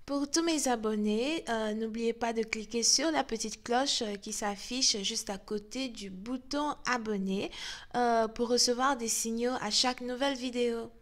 Pour tous mes abonnés, n'oubliez pas de cliquer sur la petite cloche qui s'affiche juste à côté du bouton abonner pour recevoir des signaux à chaque nouvelle vidéo.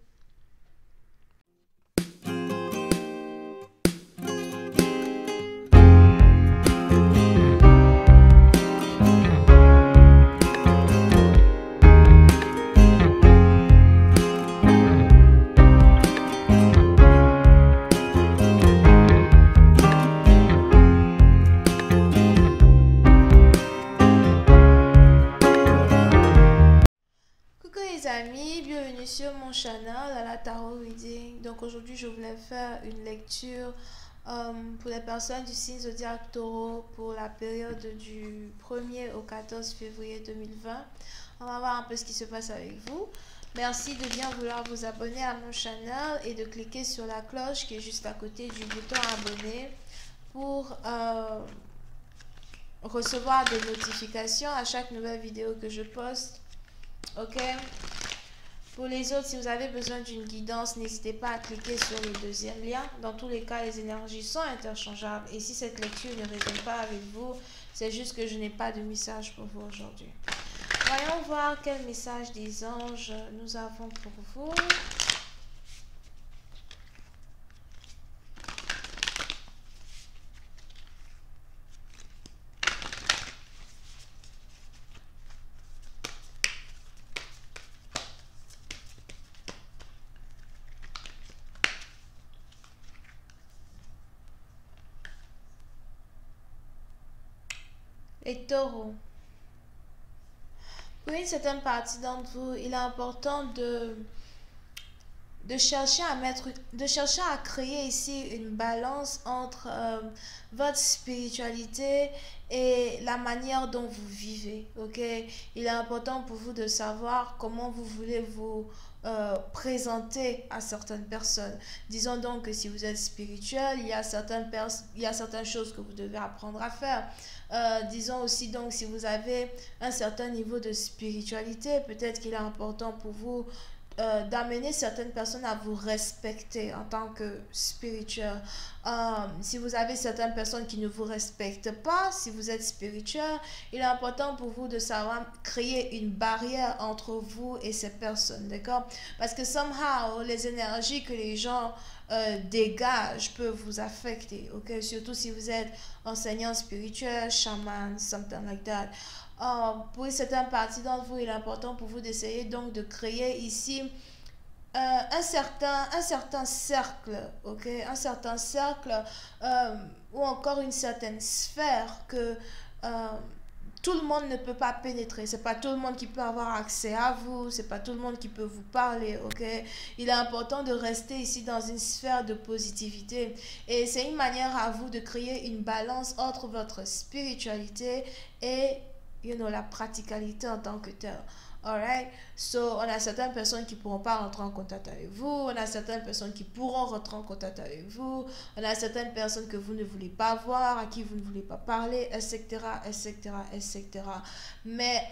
Coucou les amis, bienvenue sur mon channel à la Tarot Reading. Donc aujourd'hui je voulais faire une lecture pour les personnes du signe zodiaque Taureau pour la période du 1er au 14 février 2020. On va voir un peu ce qui se passe avec vous. Merci de bien vouloir vous abonner à mon channel et de cliquer sur la cloche qui est juste à côté du bouton abonner pour recevoir des notifications à chaque nouvelle vidéo que je poste. Ok, pour les autres, si vous avez besoin d'une guidance, n'hésitez pas à cliquer sur le deuxième lien. Dans tous les cas, les énergies sont interchangeables. Et si cette lecture ne résonne pas avec vous, c'est juste que je n'ai pas de message pour vous aujourd'hui. Voyons voir quel message des anges nous avons pour vous. Les taureaux. Pour une certaine partie d'entre vous, il est important de chercher à créer ici une balance entre votre spiritualité et la manière dont vous vivez. Ok, il est important pour vous de savoir comment vous voulez vous présenter à certaines personnes. Disons donc que si vous êtes spirituel, il y a certaines choses que vous devez apprendre à faire. Disons aussi donc si vous avez un certain niveau de spiritualité, peut-être qu'il est important pour vous d'amener certaines personnes à vous respecter en tant que spirituel. Si vous avez certaines personnes qui ne vous respectent pas, si vous êtes spirituel, il est important pour vous de savoir créer une barrière entre vous et ces personnes, d'accord? Parce que somehow, les énergies que les gens dégagent peuvent vous affecter, ok? Surtout si vous êtes enseignant spirituel, chaman, something like that. Pour certaines parties d'entre vous, il est important pour vous d'essayer donc de créer ici un certain cercle, ok, un certain cercle ou encore une certaine sphère que tout le monde ne peut pas pénétrer. C'est pas tout le monde qui peut avoir accès à vous, c'est pas tout le monde qui peut vous parler, ok. Il est important de rester ici dans une sphère de positivité et c'est une manière à vous de créer une balance entre votre spiritualité et la praticalité en tant que telle. Alright, so on a certaines personnes qui ne pourront pas rentrer en contact avec vous, on a certaines personnes qui pourront rentrer en contact avec vous, on a certaines personnes que vous ne voulez pas voir, à qui vous ne voulez pas parler, etc., etc., etc. Mais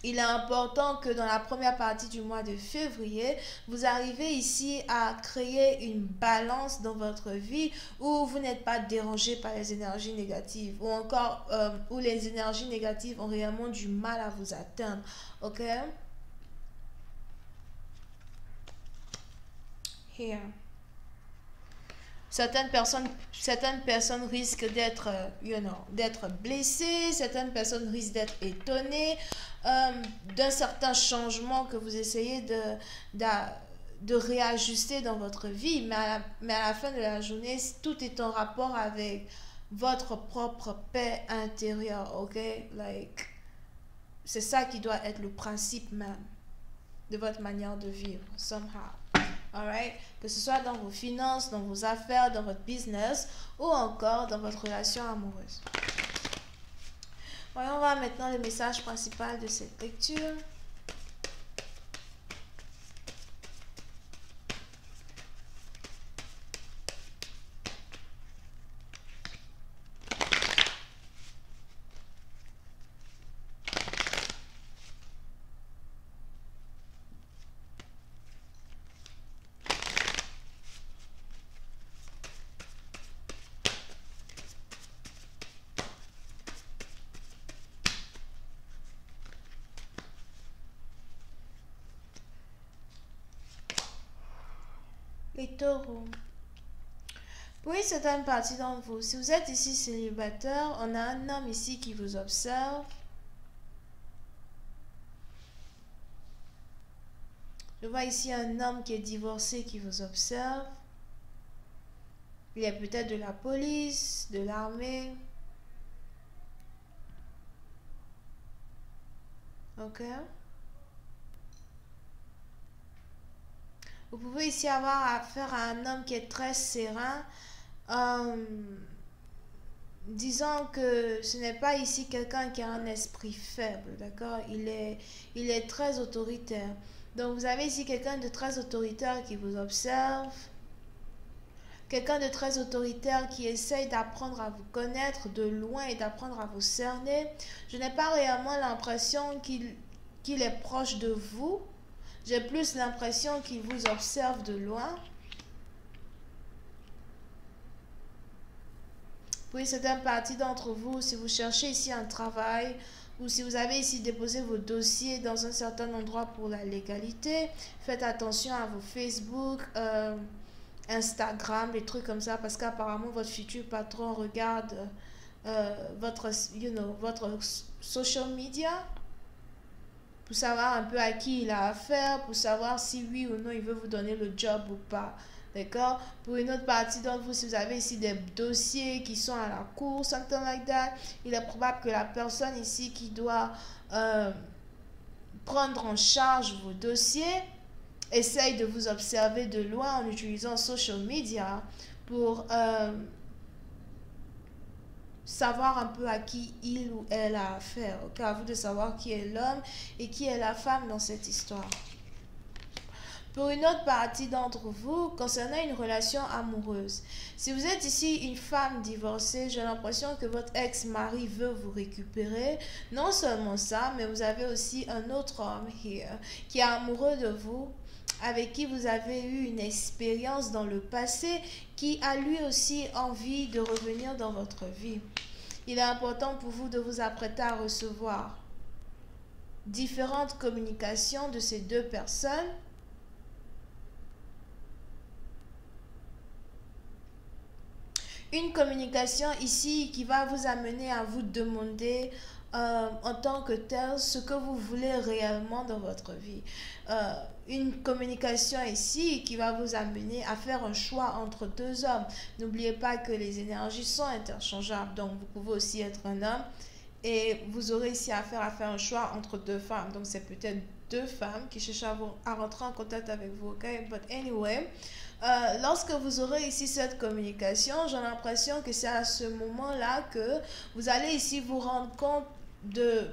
il est important que dans la première partie du mois de février, vous arrivez ici à créer une balance dans votre vie où vous n'êtes pas dérangé par les énergies négatives ou encore où les énergies négatives ont réellement du mal à vous atteindre. Ok? Here. Certaines personnes risquent d'être, d'être blessées. Certaines personnes risquent d'être étonnées d'un certain changement que vous essayez de réajuster dans votre vie. Mais à la fin de la journée, tout est en rapport avec votre propre paix intérieure, ok? Like, c'est ça qui doit être le principe même de votre manière de vivre, somehow. Alright? Que ce soit dans vos finances, dans vos affaires, dans votre business ou encore dans votre relation amoureuse. Voyons voir maintenant le message principal de cette lecture. Les taureaux. Pour une certaine partie d'entre vous, si vous êtes ici célibataire, on a un homme ici qui vous observe. Je vois ici un homme qui est divorcé qui vous observe. Il est peut-être de la police, de l'armée. Ok. Vous pouvez ici avoir affaire à un homme qui est très serein. Disons que ce n'est pas ici quelqu'un qui a un esprit faible, d'accord? Il est très autoritaire. Donc vous avez ici quelqu'un de très autoritaire qui vous observe. Quelqu'un de très autoritaire qui essaye d'apprendre à vous connaître de loin et d'apprendre à vous cerner. Je n'ai pas réellement l'impression qu'il est proche de vous. J'ai plus l'impression qu'il vous observe de loin. Pour certaines parties d'entre vous, si vous cherchez ici un travail ou si vous avez ici déposé vos dossiers dans un certain endroit pour la légalité, faites attention à vos Facebook, Instagram, les trucs comme ça, parce qu'apparemment votre futur patron regarde votre social media pour savoir un peu à qui il a affaire, pour savoir si oui ou non il veut vous donner le job ou pas. D'accord? Pour une autre partie d'entre vous, si vous avez ici des dossiers qui sont à la cour, something like that, il est probable que la personne ici qui doit prendre en charge vos dossiers essaye de vous observer de loin en utilisant social media pour savoir un peu à qui il ou elle a affaire. Ok, à vous de savoir qui est l'homme et qui est la femme dans cette histoire. Pour une autre partie d'entre vous, concernant une relation amoureuse, si vous êtes ici une femme divorcée, j'ai l'impression que votre ex-mari veut vous récupérer. Non seulement ça, mais vous avez aussi un autre homme here qui est amoureux de vous, avec qui vous avez eu une expérience dans le passé, qui a lui aussi envie de revenir dans votre vie. Il est important pour vous de vous apprêter à recevoir différentes communications de ces deux personnes. Une communication ici qui va vous amener à vous demander en tant que tel ce que vous voulez réellement dans votre vie. Une communication ici qui va vous amener à faire un choix entre deux hommes. N'oubliez pas que les énergies sont interchangeables, donc vous pouvez aussi être un homme et vous aurez ici à faire un choix entre deux femmes. Donc c'est peut-être deux femmes qui cherchent à rentrer en contact avec vous, ok? But anyway, lorsque vous aurez ici cette communication, j'ai l'impression que c'est à ce moment-là que vous allez ici vous rendre compte de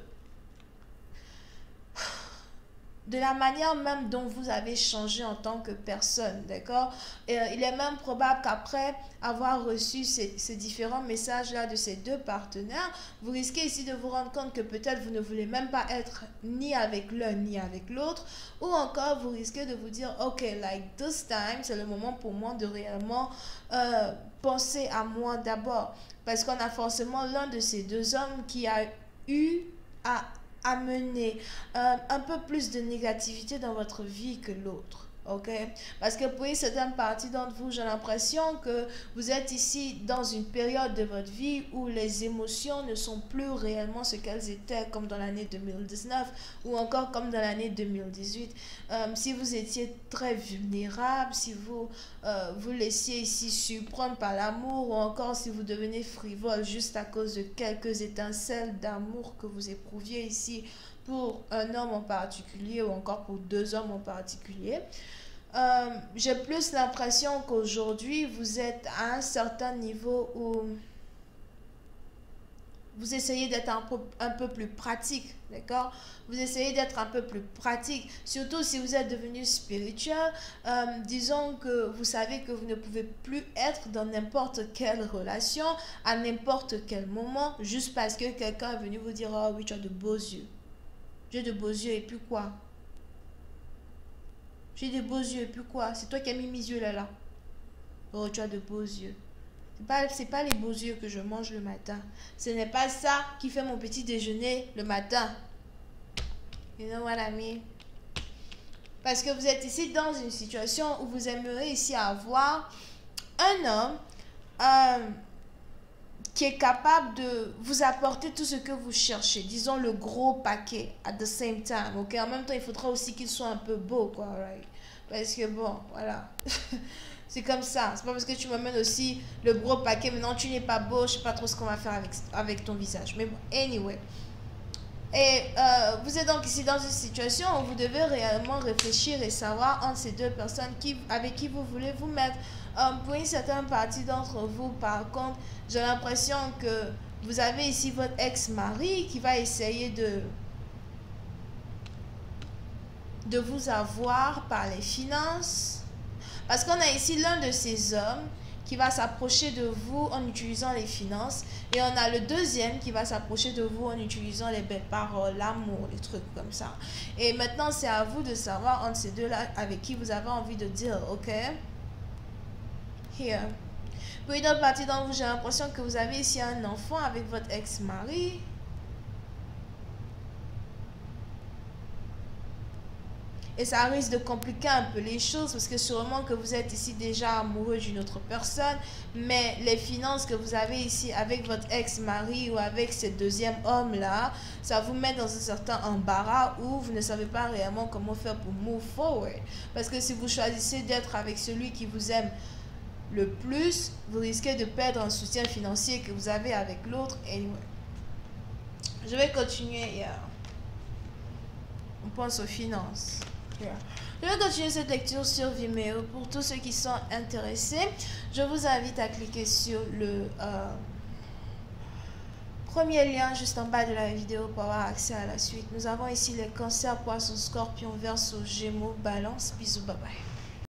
la manière même dont vous avez changé en tant que personne, d'accord? Il est même probable qu'après avoir reçu ces différents messages-là de ces deux partenaires, vous risquez ici de vous rendre compte que peut-être vous ne voulez même pas être ni avec l'un ni avec l'autre, ou encore vous risquez de vous dire, ok, like this time, c'est le moment pour moi de réellement penser à moi d'abord, parce qu'on a forcément l'un de ces deux hommes qui a eu à amener un peu plus de négativité dans votre vie que l'autre. Ok? Parce que pour une certaine partie d'entre vous, j'ai l'impression que vous êtes ici dans une période de votre vie où les émotions ne sont plus réellement ce qu'elles étaient comme dans l'année 2019 ou encore comme dans l'année 2018. Si vous étiez très vulnérable, si vous vous laissiez ici surprendre par l'amour ou encore si vous devenez frivole juste à cause de quelques étincelles d'amour que vous éprouviez ici pour un homme en particulier ou encore pour deux hommes en particulier. J'ai plus l'impression qu'aujourd'hui vous êtes à un certain niveau où vous essayez d'être un peu plus pratique, d'accord? Vous essayez d'être un peu plus pratique, surtout si vous êtes devenu spirituel. Disons que vous savez que vous ne pouvez plus être dans n'importe quelle relation, à n'importe quel moment, juste parce que quelqu'un est venu vous dire « Oh oui, tu as de beaux yeux. J'ai de beaux yeux, et puis quoi? J'ai de beaux yeux, et puis quoi? C'est toi qui as mis mes yeux là. Oh, tu as de beaux yeux. C'est pas les beaux yeux que je mange le matin. Ce n'est pas ça qui fait mon petit déjeuner le matin. You know what I mean? Parce que vous êtes ici dans une situation où vous aimeriez ici avoir un homme qui est capable de vous apporter tout ce que vous cherchez. Disons le gros paquet at the same time. Ok, en même temps, il faudra aussi qu'il soit un peu beau, quoi, right? Parce que bon, voilà. C'est comme ça. C'est pas parce que tu m'amènes aussi le gros paquet, maintenant tu n'es pas beau, je sais pas trop ce qu'on va faire avec ton visage. Mais bon, anyway. Et vous êtes donc ici dans une situation où vous devez réellement réfléchir et savoir entre ces deux personnes avec qui vous voulez vous mettre. Pour une certaine partie d'entre vous, par contre, j'ai l'impression que vous avez ici votre ex-mari qui va essayer de vous avoir par les finances. Parce qu'on a ici l'un de ces hommes qui va s'approcher de vous en utilisant les finances. Et on a le deuxième qui va s'approcher de vous en utilisant les belles paroles, l'amour, les trucs comme ça. Et maintenant, c'est à vous de savoir entre ces deux-là avec qui vous avez envie de dire, ok? Here. Pour une autre partie d'entre vous, j'ai l'impression que vous avez ici un enfant avec votre ex-mari. Et ça risque de compliquer un peu les choses parce que sûrement que vous êtes ici déjà amoureux d'une autre personne, mais les finances que vous avez ici avec votre ex-mari ou avec ce deuxième homme-là, ça vous met dans un certain embarras où vous ne savez pas réellement comment faire pour move forward. Parce que si vous choisissez d'être avec celui qui vous aime le plus, vous risquez de perdre un soutien financier que vous avez avec l'autre. Anyway. Je vais continuer. On pense aux finances. Je vais continuer cette lecture sur Vimeo. Pour tous ceux qui sont intéressés, je vous invite à cliquer sur le premier lien juste en bas de la vidéo pour avoir accès à la suite. Nous avons ici les cancers, poissons, scorpions, verseaux, gémeaux, balance. Bisous, bye bye.